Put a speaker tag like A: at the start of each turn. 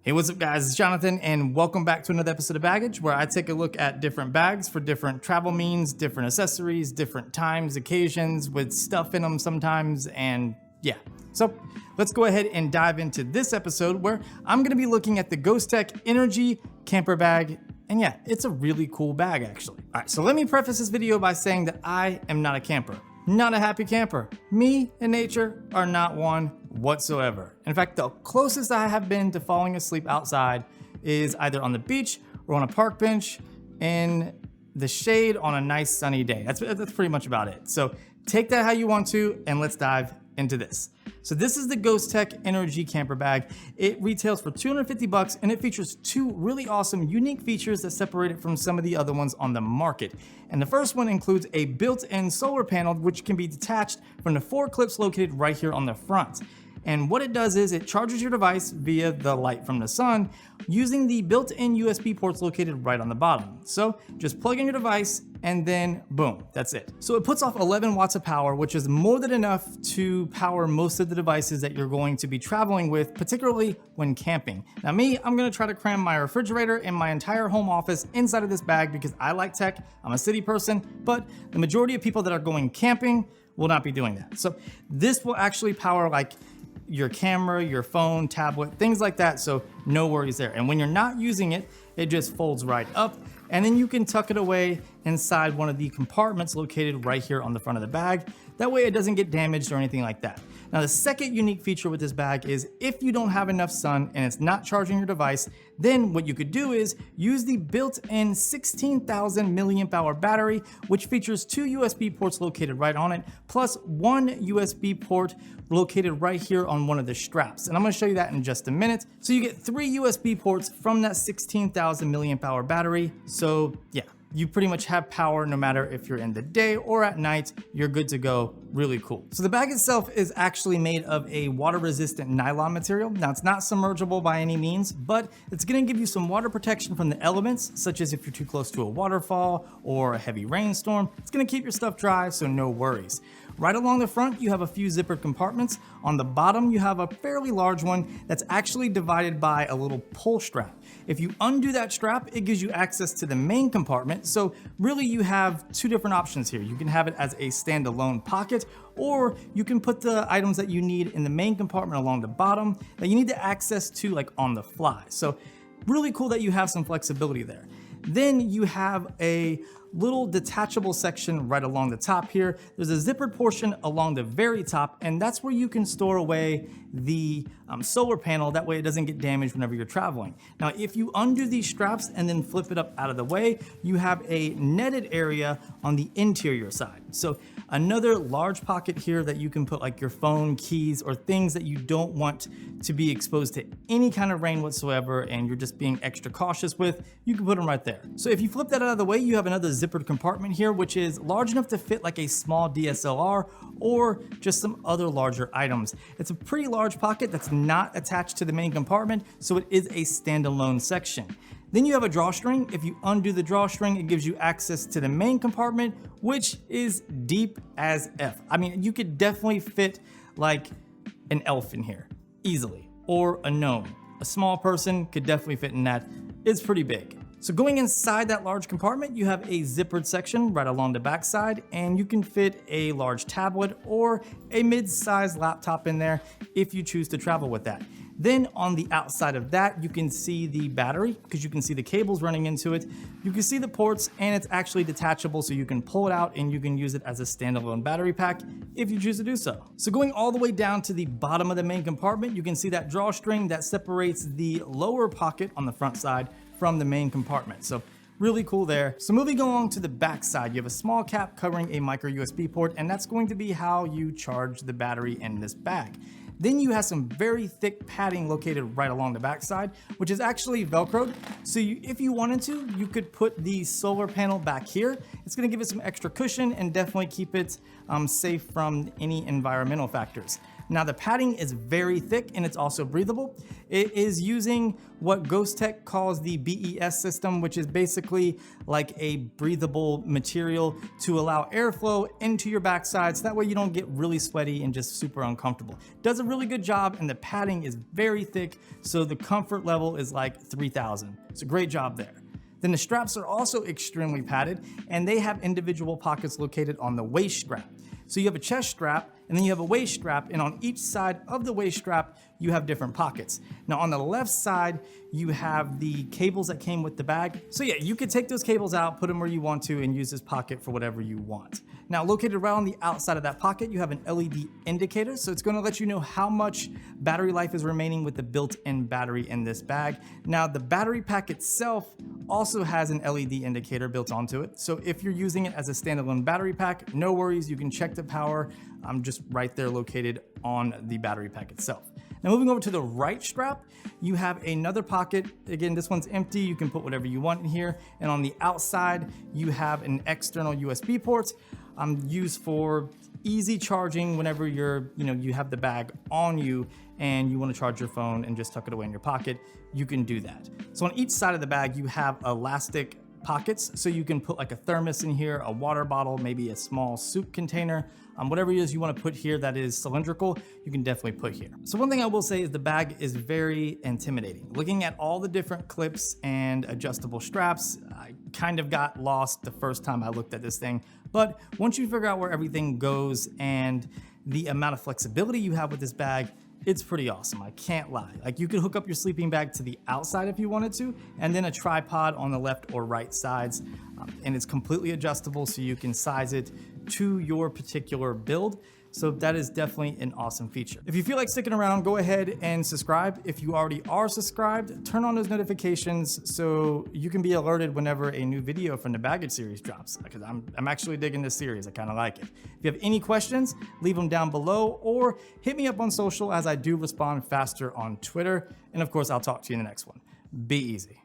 A: Hey, what's up guys, it's Jonathan and welcome back to another episode of Baggage where I take a look at different bags for different travel means, different accessories, different times, occasions with stuff in them sometimes, and yeah. So let's go ahead and dive into this episode where I'm gonna be looking at the Ghostek NRGcamper bag. And yeah, it's a really cool bag actually. All right, so let me preface this video by saying that I am not a camper. Not a happy camper. Me and nature are not one whatsoever. In fact, the closest I have been to falling asleep outside is either on the beach or on a park bench in the shade on a nice sunny day. That's pretty much about it. So take that how you want to, and let's dive into this. So this is the Ghostek NRGcamper bag. It retails for 250 bucks and it features two really awesome unique features that separate it from some of the other ones on the market. And the first one includes a built-in solar panel which can be detached from the 4 clips located right here on the front. And what it does is it charges your device via the light from the sun using the built-in USB ports located right on the bottom. So just plug in your device and then boom, that's it. So it puts off 11 watts of power, which is more than enough to power most of the devices that you're going to be traveling with, particularly when camping. Now me, I'm gonna try to cram my refrigerator and my entire home office inside of this bag because I like tech, I'm a city person, but the majority of people that are going camping will not be doing that. So this will actually power like your camera, your phone, tablet, things like that, so no worries there. And when you're not using it, it just folds right up, and then you can tuck it away inside one of the compartments located right here on the front of the bag. That way it doesn't get damaged or anything like that. Now the second unique feature with this bag is if you don't have enough sun and it's not charging your device, then what you could do is use the built-in 16,000 milliamp hour battery, which features 2 USB ports located right on it, plus 1 USB port located right here on one of the straps. And I'm gonna show you that in just a minute. So you get 3 USB ports from that 16,000 milliamp hour battery. So yeah, you pretty much have power no matter if you're in the day or at night, you're good to go. Really cool. So the bag itself is actually made of a water resistant nylon material. Now it's not submergible by any means, but it's gonna give you some water protection from the elements, such as if you're too close to a waterfall or a heavy rainstorm. It's gonna keep your stuff dry, so no worries. Right along the front, you have a few zippered compartments. On the bottom, you have a fairly large one that's actually divided by a little pull strap. If you undo that strap, it gives you access to the main compartment. So really you have 2 different options here. You can have it as a standalone pocket, or you can put the items that you need in the main compartment along the bottom that you need to access to like on the fly. So really cool that you have some flexibility there. Then you have a little detachable section right along the top here. There's a zippered portion along the very top, and that's where you can store away the solar panel. That way it doesn't get damaged whenever you're traveling. Now, if you undo these straps and then flip it up out of the way, you have a netted area on the interior side. So another large pocket here that you can put like your phone, keys, or things that you don't want to be exposed to any kind of rain whatsoever and you're just being extra cautious with, you can put them right there. So if you flip that out of the way, you have another zippered compartment here, which is large enough to fit like a small DSLR or just some other larger items. It's a pretty large pocket that's not attached to the main compartment, so it is a standalone section. Then you have a drawstring. If you undo the drawstring, it gives you access to the main compartment, which is deep as F. I mean, you could definitely fit like an elf in here easily, or a gnome. A small person could definitely fit in that. It's pretty big. So going inside that large compartment, you have a zippered section right along the back side, and you can fit a large tablet or a mid-sized laptop in there if you choose to travel with that. Then on the outside of that, you can see the battery because you can see the cables running into it. You can see the ports, and it's actually detachable, so you can pull it out and you can use it as a standalone battery pack if you choose to do so. So going all the way down to the bottom of the main compartment, you can see that drawstring that separates the lower pocket on the front side from the main compartment. So really cool there. So moving along to the back side, you have a small cap covering a micro USB port, and that's going to be how you charge the battery in this bag. Then you have some very thick padding located right along the backside, which is actually Velcroed. So if you wanted to, you could put the solar panel back here. It's gonna give it some extra cushion and definitely keep it safe from any environmental factors. Now the padding is very thick and it's also breathable. It is using what Ghostek calls the BES system, which is basically like a breathable material to allow airflow into your backside so that way you don't get really sweaty and just super uncomfortable. Does a really good job, and the padding is very thick, so the comfort level is like 3000. It's a great job there. Then the straps are also extremely padded, and they have individual pockets located on the waist strap. So you have a chest strap, and then you have a waist strap, and on each side of the waist strap, you have different pockets. Now on the left side, you have the cables that came with the bag. So yeah, you could take those cables out, put them where you want to, and use this pocket for whatever you want. Now located right on the outside of that pocket, you have an LED indicator, so it's gonna let you know how much battery life is remaining with the built-in battery in this bag. Now the battery pack itself also has an LED indicator built onto it. So if you're using it as a standalone battery pack, no worries, you can check the power just right there located on the battery pack itself. Now moving over to the right strap, you have another pocket. Again, this one's empty. You can put whatever you want in here. And on the outside, you have an external USB port used for easy charging whenever you have the bag on you and you want to charge your phone and just tuck it away in your pocket, you can do that. So on each side of the bag, you have elastic pockets, so you can put like a thermos in here, a water bottle, maybe a small soup container, whatever it is you want to put here that is cylindrical, you can definitely put here. So one thing I will say is the bag is very intimidating. Looking at all the different clips and adjustable straps, I kind of got lost the first time I looked at this thing. But once you figure out where everything goes and the amount of flexibility you have with this bag, it's pretty awesome, I can't lie. Like you could hook up your sleeping bag to the outside if you wanted to, and then a tripod on the left or right sides. And it's completely adjustable so you can size it to your particular build. So that is definitely an awesome feature. If you feel like sticking around, go ahead and subscribe. If you already are subscribed, turn on those notifications so you can be alerted whenever a new video from the baggage series drops, because I'm actually digging this series. I kind of like it. If you have any questions, leave them down below or hit me up on social, as I do respond faster on Twitter. And of course, I'll talk to you in the next one. Be easy.